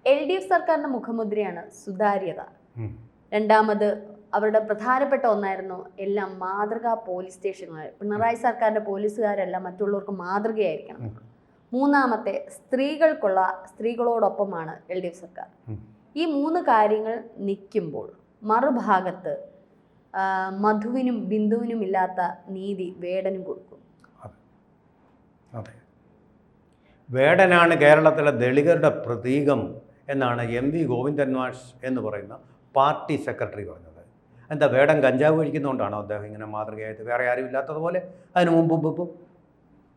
LDF സർക്കാരിന്റെ മുഖമുദ്രയാണ് സുതാര്യത. രണ്ടാമത് അവരുടെ പ്രധാനപ്പെട്ട ഒന്നായിരുന്നു എല്ലാം മാതൃകാ പോലീസ് സ്റ്റേഷനുകൾ. പിണറായി സർക്കാരിന്റെ പോലീസുകാരെല്ലാം മറ്റുള്ളവർക്ക് മാതൃകയായിരിക്കണം. മൂന്നാമത്തെ സ്ത്രീകളോടൊപ്പമാണ് LDF സർക്കാർ. ഈ മൂന്ന് കാര്യങ്ങൾ നിൽക്കുമ്പോൾ മറുഭാഗത്ത് മധുവിനും ബിന്ദുവിനും ഇല്ലാത്ത നീതി വേടനും കൊടുക്കും. അതെ, വേടനാണ് കേരളത്തിലെ ദളിതരുടെ പ്രതീകം എന്നാണ് MV ഗോവിന്ദൻ മാഷ് എന്ന് പറയുന്ന പാർട്ടി സെക്രട്ടറി പറഞ്ഞത്. എന്താ, വേടൻ കഞ്ചാവ് കഴിക്കുന്നതുകൊണ്ടാണോ അദ്ദേഹം ഇങ്ങനെ മാതൃകയായത്? വേറെ ആരും ഇല്ലാത്തതുപോലെ. അതിന് മുമ്പും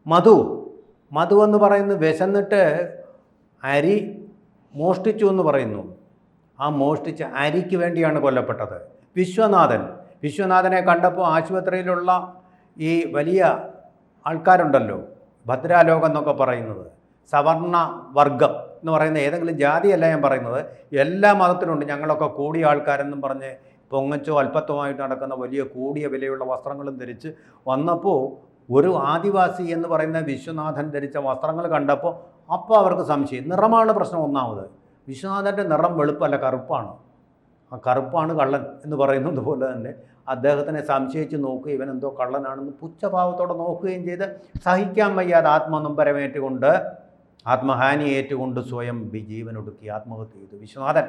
മധു എന്ന് പറയുന്നത് വിശന്നിട്ട് അരി മോഷ്ടിച്ചു എന്ന് പറയുന്നു. ആ മോഷ്ടിച്ച അരിക്ക് വേണ്ടിയാണ് കൊല്ലപ്പെട്ടത്. വിശ്വനാഥനെ കണ്ടപ്പോൾ ആശുപത്രിയിലുള്ള ഈ വലിയ ആൾക്കാരുണ്ടല്ലോ, ഭദ്രാലോകം എന്നൊക്കെ പറയുന്നത്, സവർണ വർഗം എന്ന് പറയുന്ന ഏതെങ്കിലും ജാതിയല്ല ഞാൻ പറയുന്നത്, എല്ലാ മതത്തിലുണ്ട്. ഞങ്ങളൊക്കെ കൂടിയ ആൾക്കാരെന്നും പറഞ്ഞ് പൊങ്ങച്ചോ അല്പത്വമായിട്ട് നടക്കുന്ന വലിയ കൂടിയ വിലയുള്ള വസ്ത്രങ്ങളും ധരിച്ച് വന്നപ്പോൾ ഒരു ആദിവാസി എന്ന് പറയുന്ന വിശ്വനാഥൻ ധരിച്ച വസ്ത്രങ്ങൾ കണ്ടപ്പോൾ അപ്പോൾ അവർക്ക് സംശയം. നിറമാണ് പ്രശ്നം. ഒന്നാമത് വിശ്വനാഥൻ്റെ നിറം വെളുപ്പല്ല, കറുപ്പാണ്. ആ കറുപ്പാണ് കള്ളൻ എന്ന് പറയുന്നത് പോലെ തന്നെ അദ്ദേഹത്തിനെ സംശയിച്ച് നോക്കുക, ഇവൻ എന്തോ കള്ളനാണെന്ന് പുച്ഛഭാവത്തോടെ നോക്കുകയും ചെയ്ത് സഹിക്കാൻ വയ്യാതെ ആത്മനൊമ്പരമേറ്റുകൊണ്ട് ആത്മഹാനി ഏറ്റുകൊണ്ട് സ്വയം ജീവനൊടുക്കി ആത്മഹത്യ ചെയ്തു വിശ്വനാഥൻ.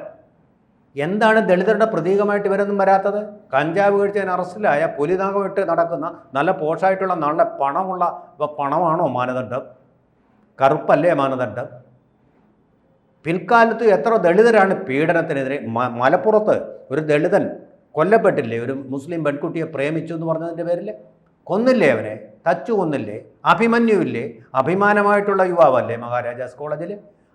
എന്താണ് ദളിതരുടെ പ്രതീകമായിട്ട് ഇവരൊന്നും വരാത്തത്? കഞ്ചാവ് കഴിച്ചതിന് അറസ്റ്റിലായ പുലിനാഗമിട്ട് നടക്കുന്ന നല്ല പോഷായിട്ടുള്ള നല്ല പണമുള്ള പണമാണോ മാനദണ്ഡം? കറുപ്പല്ലേ മാനദണ്ഡം? പിൽക്കാലത്ത് എത്ര ദളിതരാണ് പീഡനത്തിനെതിരെ? മലപ്പുറത്ത് ഒരു ദളിതൻ കൊല്ലപ്പെട്ടില്ലേ, ഒരു മുസ്ലിം പെൺകുട്ടിയെ പ്രേമിച്ചു എന്ന് പറഞ്ഞതിൻ്റെ പേരിൽ? കൊന്നില്ലേ അവനെ? തച്ചു കൊന്നില്ലേ? അഭിമന്യുവില്ലേ? അഭിമാനമായിട്ടുള്ള യുവാവല്ലേ മഹാരാജാസ് കോളേജിൽ?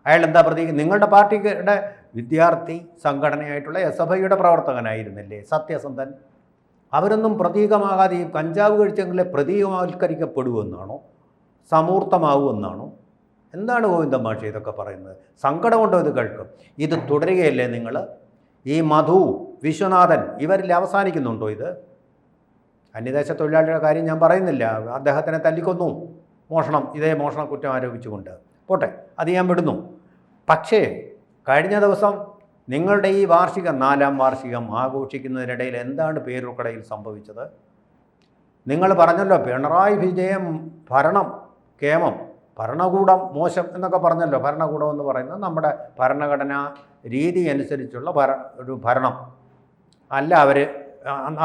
അയാൾ എന്താ പ്രതീകം? നിങ്ങളുടെ പാർട്ടിയുടെ വിദ്യാർത്ഥി സംഘടനയായിട്ടുള്ള SFIയുടെ പ്രവർത്തകനായിരുന്നില്ലേ സത്യസന്ധൻ? അവരൊന്നും പ്രതീകമാകാതെ ഈ കഞ്ചാവ് കഴിച്ചെങ്കിലേ പ്രതീകവൽക്കരിക്കപ്പെടുമെന്നാണോ, സമൂർത്തമാവുമെന്നാണോ? എന്താണ് ഗോവിന്ദൻ മാഷ് ഇതൊക്കെ പറയുന്നത്? സങ്കടമുണ്ടോ ഇത് കേൾക്കും? ഇത് തുടരുകയല്ലേ നിങ്ങൾ? ഈ മധു, വിശ്വനാഥൻ ഇവരിൽ അവസാനിക്കുന്നുണ്ടോ ഇത്? അന്യദേശ തൊഴിലാളിയുടെ കാര്യം ഞാൻ പറയുന്നില്ല, അദ്ദേഹത്തിനെ തല്ലിക്കൊന്നു, ഇതേ മോഷണ കുറ്റം ആരോപിച്ചുകൊണ്ട്. പോട്ടെ, അത് ഞാൻ വിടുന്നു. പക്ഷേ കഴിഞ്ഞ ദിവസം നിങ്ങളുടെ ഈ 4ാം വാർഷികം ആഘോഷിക്കുന്നതിനിടയിൽ എന്താണ് പേരൂർക്കടയിൽ സംഭവിച്ചത്? നിങ്ങൾ പറഞ്ഞല്ലോ പിണറായി വിജയൻ ഭരണകൂടം മോശം എന്നൊക്കെ പറഞ്ഞല്ലോ. ഭരണകൂടം എന്ന് പറയുന്നത് നമ്മുടെ ഭരണഘടനാ രീതി അനുസരിച്ചുള്ള ഒരു ഭരണം അല്ല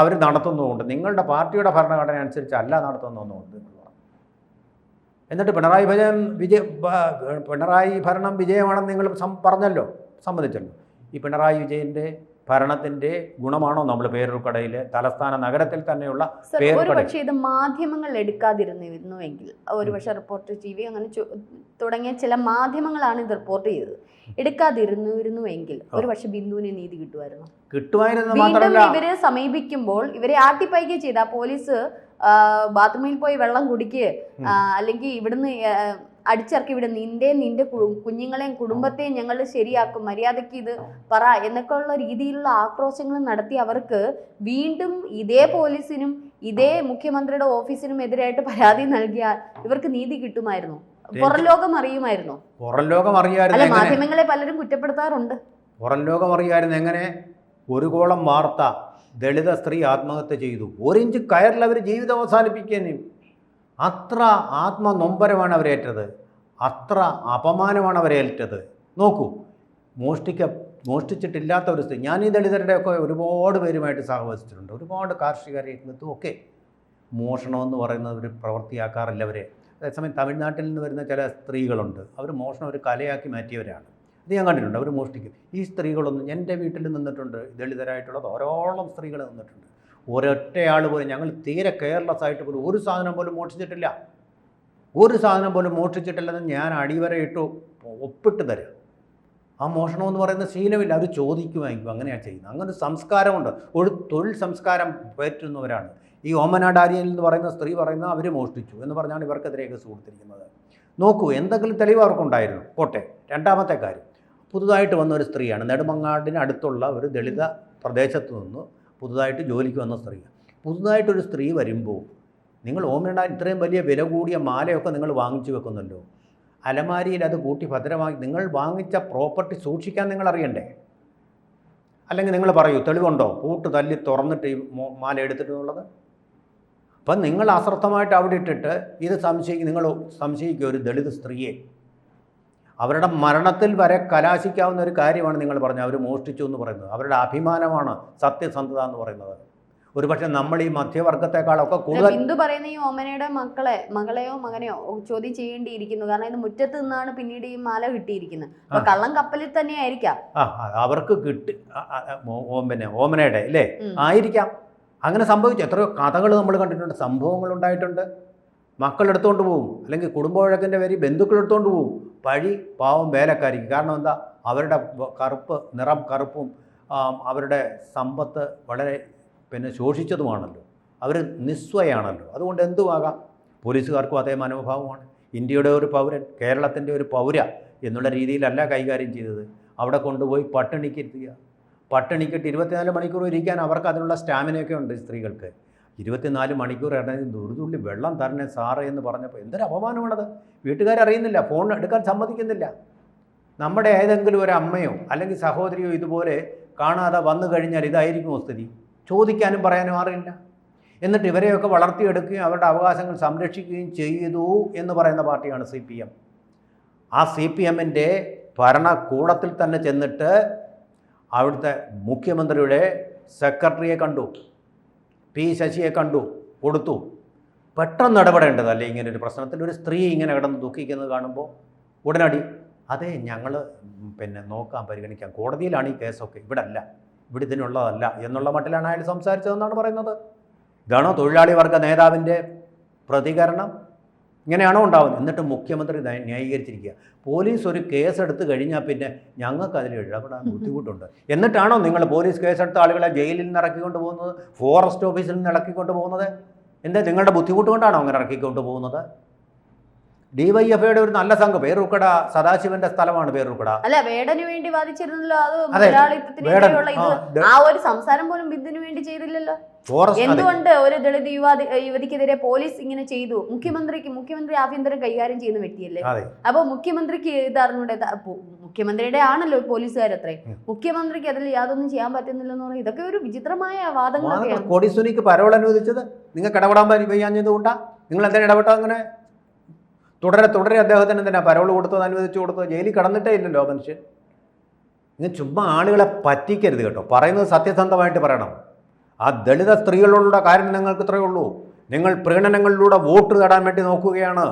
അവർ നടത്തുന്നതുകൊണ്ട്, നിങ്ങളുടെ പാർട്ടിയുടെ ഭരണഘടന അനുസരിച്ചല്ല നടത്തുന്നതുകൊണ്ട്. എന്നിട്ട് പിണറായി ഭരണം വിജയമാണെന്ന് നിങ്ങൾ പറഞ്ഞല്ലോ, സമ്മതിച്ചല്ലോ. ഈ പിണറായി വിജയൻ്റെ ഭരണത്തിൻ്റെ ഗുണമാണോ നമ്മൾ പേരൂർക്കടയിൽ തലസ്ഥാന നഗരത്തിൽ തന്നെയുള്ള ഒരുപക്ഷെ ഇത് മാധ്യമങ്ങൾ എടുക്കാതിരുന്നുവെങ്കിൽ, ഒരുപക്ഷെ റിപ്പോർട്ടർ TV അങ്ങനെ തുടങ്ങിയ ചില മാധ്യമങ്ങളാണ് ഇത് റിപ്പോർട്ട് ചെയ്തത്, എടുക്കാതിരുന്നുവെങ്കിൽ ഒരുപക്ഷെ ബിന്ദുവിന് നീതി കിട്ടുമായിരുന്നു. വീണ്ടും ഇവരെ സമീപിക്കുമ്പോൾ ഇവരെ ആട്ടിപ്പൈക ചെയ്ത പോലീസ് ബാത്റൂമിൽ പോയി വെള്ളം കുടിക്കുക, അല്ലെങ്കിൽ ഇവിടുന്ന് അടിച്ചിറക്കി വിടും, നിന്റെ കുഞ്ഞുങ്ങളെയും കുടുംബത്തെയും ഞങ്ങൾ ശരിയാക്കും, മര്യാദയ്ക്ക് ഇത് പറ എന്നൊക്കെ ഉള്ള രീതിയിലുള്ള ആക്രോശങ്ങൾ നടത്തി അവർക്ക് വീണ്ടും ഇതേ പോലീസിനും ഇതേ മുഖ്യമന്ത്രിയുടെ ഓഫീസിനും എതിരായിട്ട് പരാതി നൽകിയാൽ ഇവർക്ക് നീതി കിട്ടുമായിരുന്നു. പുറം ലോകം അറിയുമായിരുന്നു. അല്ല, മാധ്യമങ്ങളെ പലരും കുറ്റപ്പെടുത്താറുണ്ട്. പുറം ലോകം അറിയായിരുന്നു. എങ്ങനെ? ഒരു കോളം വാർത്ത, ദളിത സ്ത്രീ ആത്മഹത്യ ചെയ്തു, 1 ഇഞ്ച് കയറിൽ അവർ ജീവിതം അവസാനിപ്പിക്കാനും. അത്ര ആത്മനൊമ്പരമാണ് അവരേറ്റത്, അത്ര അപമാനമാണ് അവരേറ്റത്. നോക്കൂ, മോഷ്ടിച്ചിട്ടില്ലാത്ത ഒരു സ്ത്രീ. ഞാൻ ഈ ദളിതരുടെയൊക്കെ ഒരുപാട് പേരുമായിട്ട് സഹവസിച്ചിട്ടുണ്ട്, ഒരുപാട് കാർഷിക രംഗത്തും ഒക്കെ. മോഷണമെന്ന് പറയുന്നത് ഒരു പ്രവൃത്തിയാക്കാറില്ല അവരെ. അതേസമയം തമിഴ്നാട്ടിൽ നിന്ന് വരുന്ന ചില സ്ത്രീകളുണ്ട്, അവർ മോഷണം ഒരു കലയാക്കി മാറ്റിയവരാണ്. ഇത് ഞാൻ കണ്ടിട്ടുണ്ട്, അവർ മോഷ്ടിക്കും. ഈ സ്ത്രീകളൊന്നും എൻ്റെ വീട്ടിൽ നിന്നിട്ടുണ്ട്, ദളിതരായിട്ടുള്ള ധാരാളം സ്ത്രീകൾ നിന്നിട്ടുണ്ട്. ഒരൊറ്റയാൾ പോലും, ഞങ്ങൾ തീരെ കെയർലെസ് ആയിട്ട് പോലും ഒരു സാധനം പോലും മോഷ്ടിച്ചിട്ടില്ലെന്ന് ഞാൻ അടിവരയിട്ട് ഒപ്പിട്ട് തരാം. ആ മോഷണമെന്ന് പറയുന്ന ശീലമില്ല, അവർ ചോദിക്കുമായിരിക്കും, അങ്ങനെയാണ് ചെയ്യുന്നത്. അങ്ങനെ സംസ്കാരമുണ്ട്, ഒരു തൊഴിൽ സംസ്കാരം പറ്റുന്നവരാണ്. ഈ ഓമനാഡാരിയൻ എന്ന് പറയുന്ന സ്ത്രീ പറയുന്ന അവർ മോഷ്ടിച്ചു എന്ന് പറഞ്ഞാണ് ഇവർക്കെതിരെ കേസ് കൊടുത്തിരിക്കുന്നത്. നോക്കൂ, എന്തെങ്കിലും തെളിവ് അവർക്കുണ്ടായിരുന്നു. പോട്ടെ, രണ്ടാമത്തെ കാര്യം, പുതുതായിട്ട് വന്ന ഒരു സ്ത്രീയാണ്, നെടുമങ്ങാടിന് അടുത്തുള്ള ഒരു ദളിത പ്രദേശത്ത് നിന്ന് പുതുതായിട്ട് ജോലിക്ക് വന്ന സ്ത്രീയാണ്. പുതുതായിട്ടൊരു സ്ത്രീ വരുമ്പോൾ നിങ്ങൾ ഓമനാഡാൻ ഇത്രയും വലിയ വില കൂടിയ മാലയൊക്കെ നിങ്ങൾ വാങ്ങിച്ചു വെക്കുന്നല്ലോ, അലമാരിയിൽ അത് കൂട്ടി ഭദ്രമാക്കി നിങ്ങൾ വാങ്ങിച്ച പ്രോപ്പർട്ടി സൂക്ഷിക്കാൻ നിങ്ങൾ അറിയണ്ടേ? അല്ലെങ്കിൽ നിങ്ങൾ പറയൂ തെളിവുണ്ടോ പൂട്ട് തല്ലി തുറന്നിട്ട് ഈ മാല എടുത്തിട്ടുള്ളത്? അപ്പം നിങ്ങൾ അശ്രദ്ധമായിട്ട് അവിടെ ഇട്ടിട്ട് ഇത് നിങ്ങൾ സംശയിക്കുക ഒരു ദളിത് സ്ത്രീയെ. അവരുടെ മരണത്തിൽ വരെ കലാശിക്കാവുന്ന ഒരു കാര്യമാണ് നിങ്ങൾ പറഞ്ഞത് അവർ മോഷ്ടിച്ചു എന്ന് പറയുന്നത്. അവരുടെ അഭിമാനമാണ് സത്യസന്ധത എന്ന് പറയുന്നത്. ഒരുപക്ഷെ നമ്മൾ ഈ മധ്യവർഗത്തെക്കാളൊക്കെ കൂടുതൽ ബിന്ദു പറയുന്ന ഈ ഓമനയുടെ മകളെയോ മകനെയോ ചോദ്യം ചെയ്യേണ്ടിയിരിക്കുന്നു. കാരണം ഇത് മുറ്റത്ത് നിന്നാണ് പിന്നീട് ഈ മാല കിട്ടിയിരിക്കുന്നത്. അപ്പൊ കള്ളം കപ്പലിൽ തന്നെ ആയിരിക്കാം. അവർക്ക് കിട്ടി ഓമനയുടെ അല്ലേ ആയിരിക്കാം. അങ്ങനെ സംഭവിച്ചു. എത്രയോ കഥകൾ നമ്മൾ കണ്ടിട്ടുണ്ട്, സംഭവങ്ങൾ ഉണ്ടായിട്ടുണ്ട്. മക്കൾ എടുത്തുകൊണ്ട് പോവും, അല്ലെങ്കിൽ കുടുംബവഴക്കിൻ്റെ പേരിൽ ബന്ധുക്കൾ എടുത്തുകൊണ്ട് പോവും. പഴി പാവം വേലക്കാരിക്ക്. കാരണം എന്താ? അവരുടെ നിറം കറുപ്പും അവരുടെ സമ്പത്ത് വളരെ ശോഷിച്ചതുമാണല്ലോ. അവർ നിസ്വയാണല്ലോ. അതുകൊണ്ട് എന്തുമാകാം. പോലീസുകാർക്കും അതേ മനോഭാവമാണ്. ഇന്ത്യയുടെ ഒരു പൗരൻ, കേരളത്തിൻ്റെ ഒരു പൗര എന്നുള്ള രീതിയിലല്ല കൈകാര്യം ചെയ്തത്. അവിടെ കൊണ്ടുപോയി പട്ടിണിക്കിരുത്തുക. പട്ടിണിക്കിട്ട് 24 മണിക്കൂർ ഇരിക്കാൻ അവർക്ക് അതിനുള്ള സ്റ്റാമിനയൊക്കെ ഉണ്ട് സ്ത്രീകൾക്ക്. 24 മണിക്കൂർ ഇറങ്ങി ഒരു തുള്ളി വെള്ളം തരണേ സാറേ എന്ന് പറഞ്ഞപ്പോൾ എന്തൊരു അപമാനമാണത്. വീട്ടുകാരറിയുന്നില്ല, ഫോൺ എടുക്കാൻ സമ്മതിക്കുന്നില്ല. നമ്മുടെ ഏതെങ്കിലും ഒരു അമ്മയോ അല്ലെങ്കിൽ സഹോദരിയോ ഇതുപോലെ കാണാതെ വന്നു കഴിഞ്ഞാൽ ഇതായിരിക്കുമോ സ്ഥിതി? ചോദിക്കാനും പറയാനും അറിയില്ല. എന്നിട്ട് ഇവരെയൊക്കെ വളർത്തിയെടുക്കുകയും അവരുടെ അവകാശങ്ങൾ സംരക്ഷിക്കുകയും ചെയ്തു എന്ന് പറയുന്ന പാർട്ടിയാണ് CPM. ആ CPMൻ്റെ ഭരണകൂടത്തിൽ തന്നെ ചെന്നിട്ട് അവിടുത്തെ മുഖ്യമന്ത്രിയുടെ സെക്രട്ടറിയെ കണ്ടു, P. ശശിയെ കണ്ടു, കൊടുത്തു. പെട്ടെന്ന് ഇടപെടേണ്ടതല്ലേ ഇങ്ങനെ ഒരു പ്രശ്നത്തിൽ? ഒരു സ്ത്രീ ഇങ്ങനെ കിടന്ന് ദുഃഖിക്കുന്നത് കാണുമ്പോൾ ഉടനടി അതെ ഞങ്ങൾ നോക്കാം, പരിഗണിക്കാം, കോടതിയിലാണ് ഈ കേസൊക്കെ, ഇവിടെ അല്ല, ഇവിടെ ഇതിനുള്ളതല്ല എന്നുള്ള മട്ടിലാണ് അയാൾ സംസാരിച്ചതെന്നാണ് പറയുന്നത്. ഇതാണോ തൊഴിലാളി വർഗ നേതാവിൻ്റെ പ്രതികരണം? ഇങ്ങനെയാണോ ഉണ്ടാവുന്നത്? എന്നിട്ട് മുഖ്യമന്ത്രി ന്യായീകരിച്ചിരിക്കുക. പോലീസ് ഒരു കേസെടുത്ത് കഴിഞ്ഞാൽ പിന്നെ ഞങ്ങൾക്ക് അതിൽ ഇടപെടാൻ ബുദ്ധിമുട്ടുണ്ട്. എന്നിട്ടാണോ നിങ്ങൾ പോലീസ് കേസെടുത്ത ആളുകളെ ജയിലിൽ നിന്ന് ഇറക്കിക്കൊണ്ട് പോകുന്നത്, ഫോറസ്റ്റ് ഓഫീസിൽ നിന്ന് ഇറക്കിക്കൊണ്ട് പോകുന്നത്? എന്താ നിങ്ങളുടെ ബുദ്ധിമുട്ട് കൊണ്ടാണോ അങ്ങനെ ഇറക്കിക്കൊണ്ട് പോകുന്നത്? DYFIയുടെ ഒരു നല്ല സംഘം, പേരൂർക്കട സദാശിവന്റെ സ്ഥലമാണ് പേരൂർക്കട. അല്ല, വേടന് വേണ്ടി വാദിച്ചിരുന്നല്ലോ. അത് മുതലാളിത്തത്തിനെതിരെയുള്ള ഇത് ആ ഒരു സംസാരം പോലും ബിന്ദുവിന് വേണ്ടി ചെയ്തില്ലല്ലോ. എന്തുകൊണ്ട് ഒരു ദളിത് യുവതിക്കെതിരെ പോലീസ് ഇങ്ങനെ ചെയ്തു? മുഖ്യമന്ത്രി ആഭ്യന്തരം കൈകാര്യം ചെയ്യുന്ന വ്യക്തിയല്ലേ. അപ്പൊ മുഖ്യമന്ത്രിക്ക് ഇത് അറിഞ്ഞൂടെ? മുഖ്യമന്ത്രിയുടെ ആണല്ലോ പോലീസുകാരത്രേ. മുഖ്യമന്ത്രിക്ക് അതിൽ യാതൊന്നും ചെയ്യാൻ പറ്റുന്നില്ലെന്ന് പറഞ്ഞാൽ ഇതൊക്കെ ഒരു വിചിത്രമായ വാദങ്ങളൊക്കെയാണ്. കൊടിസുനിക്ക് പരോൾ അനുവദിച്ചത് നിങ്ങൾക്ക് ഇടപെടാൻ വയ്യാഞ്ഞതുകൊണ്ടാ? നിങ്ങൾ എന്തിനാ ഇടപെട്ടാ? അങ്ങനെ തുടരെ അദ്ദേഹത്തിന് എന്തിനാ പരോൾ കൊടുത്തത്, അനുവദിച്ചു കൊടുത്തത്? ജയിലിൽ കടന്നിട്ടേ ഇല്ലല്ലോ മനുഷ്യൻ. ഇങ്ങനെ ചുമ്മാ ആളുകളെ പറ്റിക്കരുത് കേട്ടോ. പറയുന്നത് സത്യസന്ധമായിട്ട് പറയണം. ആ ദളിത സ്ത്രീകളുടെ കാര്യം നിങ്ങൾക്ക് ഇത്രയേ ഉള്ളൂ. നിങ്ങൾ പ്രീണനങ്ങളിലൂടെ വോട്ട് നേടാൻ വേണ്ടി നോക്കുകയാണ്.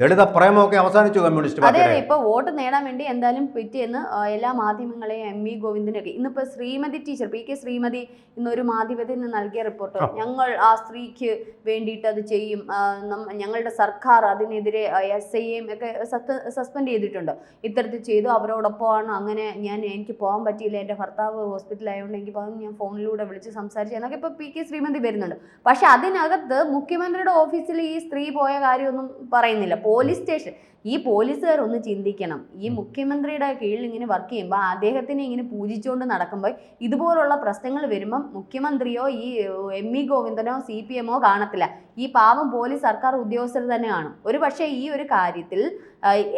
ദളിത പ്രേമമൊക്കെ അവസാനിച്ചു കമ്മ്യൂണിസ്റ്റ് പാർട്ടി. അതെ, ഇപ്പൊ വോട്ട് നേടാൻ വേണ്ടി എന്തായാലും പിറ്റേന്ന് എല്ലാ മാധ്യമങ്ങളെയും MV ഗോവിന്ദനൊക്കെ ഇന്നിപ്പോ ശ്രീമതി ടീച്ചർ PK ശ്രീമതി ഇന്നൊരു മാധ്യമത്തിന് നൽകിയ റിപ്പോർട്ട്, ഞങ്ങൾ ആ സ്ത്രീക്ക് വേണ്ടിയിട്ട് അത് ചെയ്യും, ഞങ്ങളുടെ സർക്കാർ അതിനെതിരെ SIM ഒക്കെ സസ്പെൻഡ് ചെയ്തിട്ടുണ്ട്, ഇത്തരത്തിൽ ചെയ്തു, അവരോടൊപ്പമാണ്, അങ്ങനെ എനിക്ക് പോകാൻ പറ്റിയില്ല, എൻ്റെ ഭർത്താവ് ഹോസ്പിറ്റലായതുകൊണ്ട് എനിക്ക് പോകാൻ ഞാൻ ഫോണിലൂടെ വിളിച്ച് സംസാരിച്ചു എന്നൊക്കെ ഇപ്പോൾ PK ശ്രീമതി വരുന്നുണ്ട്. പക്ഷെ അതിനകത്ത് മുഖ്യമന്ത്രിയുടെ ഓഫീസിൽ ഈ സ്ത്രീ പോയ കാര്യമൊന്നും പറയുന്നില്ല. പോലീസ് സ്റ്റേഷൻ, ഈ പോലീസുകാരൊന്ന് ചിന്തിക്കണം. ഈ മുഖ്യമന്ത്രിയുടെ കീഴിൽ ഇങ്ങനെ വർക്ക് ചെയ്യുമ്പോൾ അദ്ദേഹത്തിനെ ഇങ്ങനെ പൂജിച്ചുകൊണ്ട് നടക്കുമ്പോൾ ഇതുപോലുള്ള പ്രശ്നങ്ങൾ വരുമ്പം മുഖ്യമന്ത്രിയോ ഈ MV ഗോവിന്ദനോ CPM കാണത്തില്ല. ഈ പാവം പോലീസ് സർക്കാർ ഉദ്യോഗസ്ഥർ തന്നെ കാണും. ഒരു പക്ഷേ ഈ ഒരു കാര്യത്തിൽ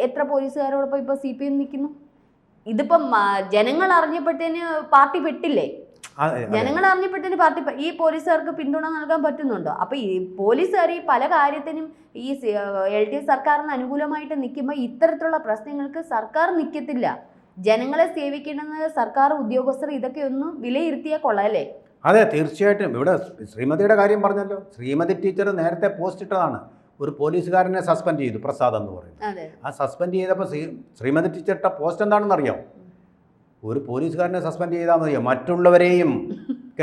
എത്ര പോലീസുകാരോടൊപ്പം ഇപ്പോൾ CPM നിൽക്കുന്നു? ഇതിപ്പം ജനങ്ങൾ അറിഞ്ഞപ്പോഴത്തേന് പാർട്ടി പെട്ടില്ലേ? ജനങ്ങൾ അറിഞ്ഞപ്പോഴത്തേന് പാർട്ടി ഈ പോലീസുകാർക്ക് പിന്തുണ നൽകാൻ പറ്റുന്നുണ്ടോ? അപ്പൊ ഈ പോലീസുകാർ ഈ പല കാര്യത്തിനും ഈ LDF സർക്കാരിന് അനുകൂലമായിട്ട് നിൽക്കുമ്പോൾ ഇത്തരത്തിലുള്ള പ്രശ്നങ്ങൾക്ക് സർക്കാർ നിൽക്കത്തില്ല. ജനങ്ങളെ സേവിക്കേണ്ടുന്ന സർക്കാർ ഉദ്യോഗസ്ഥർ ഇതൊക്കെ ഒന്ന് വിലയിരുത്തിയാൽ കൊള്ളാല്ലേ? അതെ, തീർച്ചയായിട്ടും. ഇവിടെ ശ്രീമതിയുടെ കാര്യം പറഞ്ഞല്ലോ. ശ്രീമതി ടീച്ചർ നേരത്തെ പോസ്റ്റ് ഇട്ടതാണ്. ഒരു പോലീസുകാരനെ സസ്പെൻഡ് ചെയ്തു, പ്രസാദ് എന്ന് പറയുന്നത്. ആ സസ്പെൻഡ് ചെയ്തപ്പോൾ ശ്രീമതി ടീച്ചറിട്ട പോസ്റ്റ് എന്താണെന്ന് അറിയാം? ഒരു പോലീസുകാരനെ സസ്പെൻഡ് ചെയ്താൽ മതിയോ? മറ്റുള്ളവരെയും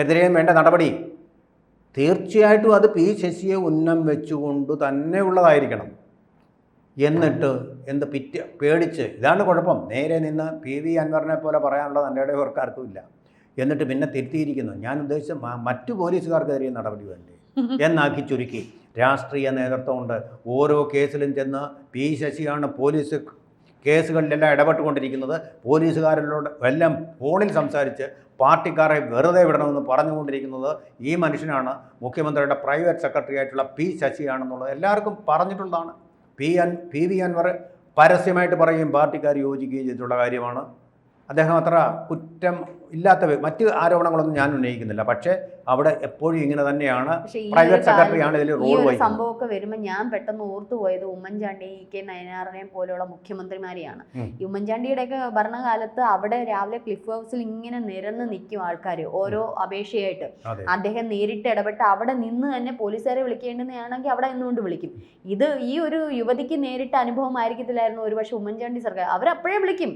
എതിരെയും വേണ്ട നടപടി തീർച്ചയായിട്ടും അത് P. ശശിയെ ഉന്നം വെച്ചുകൊണ്ട് തന്നെ ഉള്ളതായിരിക്കണം. എന്നിട്ട് പേടിച്ച്, ഇതാണ് കുഴപ്പം. നേരെ നിന്ന് PV അൻവറിനെ പോലെ പറയാനുള്ളത് എൻ്റെ ഇടയവർക്കാർക്കും ഇല്ല. എന്നിട്ട് പിന്നെ തിരുത്തിയിരിക്കുന്നു. ഞാൻ ഉദ്ദേശിച്ച മറ്റു പോലീസുകാർക്കെതിരെ നടപടി വേണ്ടേ എന്നാക്കി ചുരുക്കി. രാഷ്ട്രീയ നേതൃത്വമുണ്ട്. ഓരോ കേസിലും ചെന്ന് P. ശശിയാണ് പോലീസ് കേസുകളിലെല്ലാം ഇടപെട്ടുകൊണ്ടിരിക്കുന്നത്. പോലീസുകാരിലോട് എല്ലാം ഫോണിൽ സംസാരിച്ച് പാർട്ടിക്കാരെ വെറുതെ വിടണമെന്ന് പറഞ്ഞുകൊണ്ടിരിക്കുന്നത് ഈ മനുഷ്യനാണ്. മുഖ്യമന്ത്രിയുടെ പ്രൈവറ്റ് സെക്രട്ടറി ആയിട്ടുള്ള P. ശശിയാണെന്നുള്ളത് എല്ലാവർക്കും പറഞ്ഞിട്ടുള്ളതാണ്. PV അൻവർ പരസ്യമായിട്ട് പറയുകയും പാർട്ടിക്കാർ യോജിക്കുകയും ചെയ്തിട്ടുള്ള കാര്യമാണ്. അദ്ദേഹം അത്ര കുറ്റം ഇല്ലാത്ത മറ്റ് ആരോപണങ്ങളൊന്നും ഞാൻ ഉന്നയിക്കുന്നില്ല. പക്ഷേ അവിടെ എപ്പോഴും ഇങ്ങനെ തന്നെയാണ്. പക്ഷേ പ്രൈവറ്റ് സെക്രട്ടറിയാണ് ഇതിൽ ഈ റോൾ ഒരു വഹിക്കുന്നത്. സംഭവമൊക്കെ വരുമ്പോൾ ഞാൻ പെട്ടെന്ന് ഓർത്തുപോയത് ഉമ്മൻചാണ്ടി, ഇ.കെ. നയനാറിനെ പോലെയുള്ള മുഖ്യമന്ത്രിമാരെയാണ്. ഈ ഉമ്മൻചാണ്ടിയുടെയൊക്കെ ഭരണകാലത്ത് അവിടെ രാവിലെ ക്ലിഫ് ഹൗസിൽ ഇങ്ങനെ നിരന്ന് നിൽക്കും ആൾക്കാർ ഓരോ അപേക്ഷയായിട്ട്. അതെ. അദ്ദേഹം നേരിട്ട് ഇടപെട്ട് അവിടെ നിന്ന് തന്നെ പോലീസുകാരെ വിളിക്കേണ്ടതാണെങ്കിൽ അവിടെ നിന്നുകൊണ്ട് വിളിക്കും. ഇത് ഈ ഒരു യുവതിക്ക് നേരിട്ട് അനുഭവം ആയിരിക്കത്തില്ലായിരുന്നു ഒരുപക്ഷെ ഉമ്മൻചാണ്ടി സർക്കാർ. അവരപ്പോഴേ വിളിക്കും,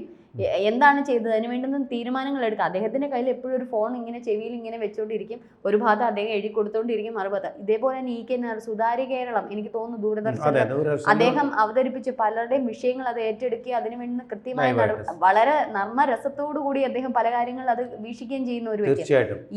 എന്താണ് ചെയ്തത്, അതിന് വേണ്ടുന്ന തീരുമാനങ്ങൾ എടുക്കുക. അദ്ദേഹത്തിന്റെ കയ്യിൽ എപ്പോഴും ഒരു ഫോൺ ഇങ്ങനെ ചെവിയിൽ ഇങ്ങനെ വെച്ചുകൊണ്ടിരിക്കും. ഒരു ഭാഗത്ത് അദ്ദേഹം എഴുതി കൊടുത്തോണ്ടിരിക്കും, മറുഭാഗത്ത് ഇതേപോലെ തന്നെ ഇ.കെ. നായർ സുതാര്യ കേരളം, എനിക്ക് തോന്നുന്നു ദൂരദർശനിൽ അദ്ദേഹം അവതരിപ്പിച്ച് പലരുടെയും വിഷയങ്ങൾ അത് ഏറ്റെടുക്കുക, അതിന് വേണ്ടുന്ന കൃത്യമായ വളരെ നർമ്മരസത്തോടു കൂടി അദ്ദേഹം പല കാര്യങ്ങൾ അത് വീക്ഷിക്കുകയും ചെയ്യുന്ന ഒരു വ്യക്തി.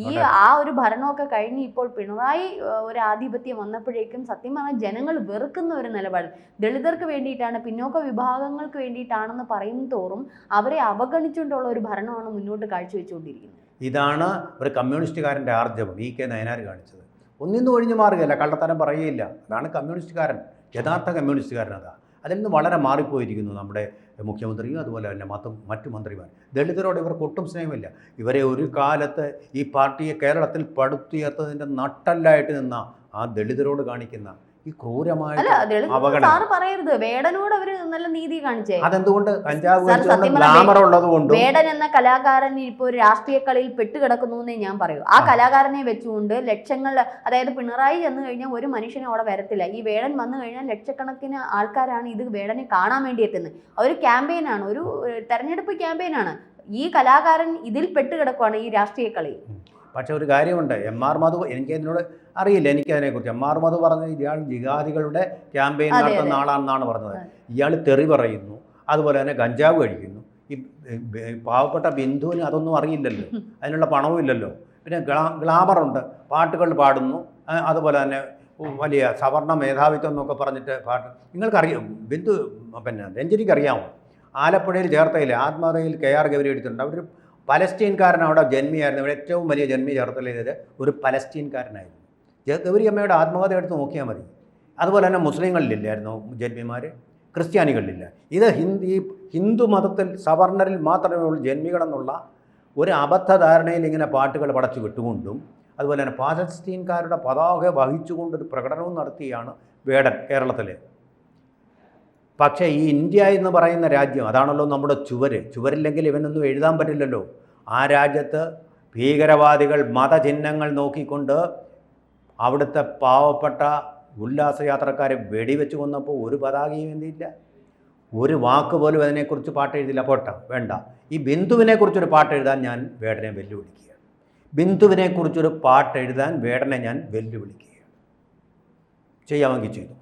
ഈ ആ ഒരു ഭരണമൊക്കെ കഴിഞ്ഞ് ഇപ്പോൾ പിണറായി ഒരു ആധിപത്യം വന്നപ്പോഴേക്കും സത്യം പറഞ്ഞാൽ ജനങ്ങൾ വെറുക്കുന്ന ഒരു നിലപാട്. ദളിതർക്ക് വേണ്ടിയിട്ടാണ്, പിന്നോക്ക വിഭാഗങ്ങൾക്ക് വേണ്ടിയിട്ടാണെന്ന് പറയും തോറും അവരെ അവഗണിച്ചുകൊണ്ടുള്ള ഒരു ഭരണമാണ് മുന്നോട്ട് കാഴ്ചവെച്ചുകൊണ്ടിരിക്കുന്നത്. ഇതാണ് ഒരു കമ്മ്യൂണിസ്റ്റുകാരൻ്റെ ആർജവം ഇ.കെ. നയനാർ കാണിച്ചത്. ഒന്നിന്നും ഒഴിഞ്ഞു മാറുകയല്ല, കള്ളത്തരം പറയുകയില്ല. അതാണ് കമ്മ്യൂണിസ്റ്റുകാരൻ, യഥാർത്ഥ കമ്മ്യൂണിസ്റ്റുകാരൻ. അതാ അതിൽ നിന്ന് വളരെ മാറിപ്പോയിരിക്കുന്നു നമ്മുടെ മുഖ്യമന്ത്രിയും അതുപോലെ തന്നെ മറ്റു മന്ത്രിമാർ. ദളിതരോട് ഇവർക്ക് ഒട്ടും സ്നേഹമില്ല. ഇവരെ ഒരു കാലത്ത് ഈ പാർട്ടിയെ കേരളത്തിൽ പടുത്തുയർത്തതിൻ്റെ നട്ടല്ലായിട്ട് നിന്ന ആ ദളിതരോട് കാണിക്കുന്ന ഈ ക്രൂരമായ പറയരുത്. വേടനോട് അവര് നല്ല നീതി കാണിച്ചേ. അതെന്തുകൊണ്ട്? കഞ്ചാവ് ഗ്ലാമർ ഉള്ളതുകൊണ്ട്. വേടൻ എന്ന കലാകാരൻ ഇപ്പോൾ ഒരു രാഷ്ട്രീയ കളിയിൽ പെട്ടുകിടക്കുന്നു എന്നേ ഞാൻ പറയൂ. ആ കലാകാരനെ വെച്ചുകൊണ്ട് ലക്ഷങ്ങൾ, അതായത് പിണറായി ചെന്ന് കഴിഞ്ഞാൽ ഒരു മനുഷ്യനെ അവിടെ വരത്തില്ല. ഈ വേടൻ വന്നു കഴിഞ്ഞാൽ ലക്ഷക്കണക്കിന് ആൾക്കാരാണ് ഇത് വേടനെ കാണാൻ വേണ്ടി എത്തുന്നത്. ഒരു ക്യാമ്പയിനാണ്, ഒരു തെരഞ്ഞെടുപ്പ് ക്യാമ്പയിനാണ്. ഈ കലാകാരൻ ഇതിൽ പെട്ടുകിടക്കുവാണ്, ഈ രാഷ്ട്രീയ കളി. പക്ഷെ ഒരു കാര്യമുണ്ട്, എം.ആർ. മധു, എനിക്കതിനോട് അറിയില്ല, എനിക്കതിനെക്കുറിച്ച്. എം.ആർ. മധു പറഞ്ഞത് ഇയാൾ ജിഹാദികളുടെ ക്യാമ്പയിൻ നടത്തുന്ന ആളാണെന്നാണ് പറഞ്ഞത്. ഇയാൾ തെറി പറയുന്നു, അതുപോലെ തന്നെ കഞ്ചാവ് കഴിക്കുന്നു. ഈ പാവപ്പെട്ട ബിന്ദുവിന് അതൊന്നും അറിയില്ലല്ലോ, അതിനുള്ള പണവും ഇല്ലല്ലോ. പിന്നെ ഗ്ലാമറുണ്ട്, പാട്ടുകൾ പാടുന്നു, അതുപോലെ തന്നെ വലിയ സവർണ മേധാവിത്വം എന്നൊക്കെ പറഞ്ഞിട്ട് പാട്ട്. നിങ്ങൾക്കറിയാം, ബിന്ദു പിന്നെ രഞ്ജനിക്കറിയാമോ? ആലപ്പുഴയിൽ ചേർത്തയിൽ ആത്മഹത്യയിൽ കെ.ആർ. ഗൗരി എടുത്തിട്ടുണ്ട്. അവർ പലസ്തീൻകാരൻ അവിടെ ജന്മിയായിരുന്നു. ഇവിടെ ഏറ്റവും വലിയ ജന്മി ചേർത്തലയിൽ ഒരു പലസ്തീൻകാരനായിരുന്നു. ഗൗരി അമ്മയുടെ ആത്മകഥ എടുത്ത് നോക്കിയാൽ മതി. അതുപോലെ തന്നെ മുസ്ലിങ്ങളിലില്ലായിരുന്നു ജന്മിമാർ, ക്രിസ്ത്യാനികളിലില്ല. ഇത് ഹിന്ദു മതത്തിൽ സവർണരിൽ മാത്രമേ ഉള്ളൂ ജന്മികളെന്നുള്ള ഒരു അബദ്ധധാരണയിൽ ഇങ്ങനെ പാട്ടുകൾ പടച്ചു വിട്ടുകൊണ്ടും അതുപോലെ തന്നെ പാലസ്തീൻകാരുടെ പതാക വഹിച്ചുകൊണ്ടൊരു പ്രകടനവും നടത്തിയാണ് വേടൻ കേരളത്തിൽ. പക്ഷേ ഈ ഇന്ത്യ എന്ന് പറയുന്ന രാജ്യം, അതാണല്ലോ നമ്മുടെ ചുവരില്ലെങ്കിൽ ഇവനൊന്നും എഴുതാൻ പറ്റില്ലല്ലോ. ആ രാജ്യത്ത് ഭീകരവാദികൾ മതചിഹ്നങ്ങൾ നോക്കിക്കൊണ്ട് അവിടുത്തെ പാവപ്പെട്ട ഉല്ലാസയാത്രക്കാരെ വെടിവെച്ച് കൊന്നപ്പോൾ ഒരു പതാകയും എന്തില്ല, ഒരു വാക്ക് പോലും അതിനെക്കുറിച്ച് പാട്ട് എഴുതില്ല. വേണ്ട. ഈ ബിന്ദുവിനെക്കുറിച്ചൊരു പാട്ട് എഴുതാൻ ഞാൻ വേടനെ വെല്ലുവിളിക്കുകയാണ്. ബിന്ദുവിനെക്കുറിച്ചൊരു പാട്ട് എഴുതാൻ വേടനെ ഞാൻ വെല്ലുവിളിക്കുകയാണ്. ചെയ്യാമെങ്കിൽ ചെയ്തു.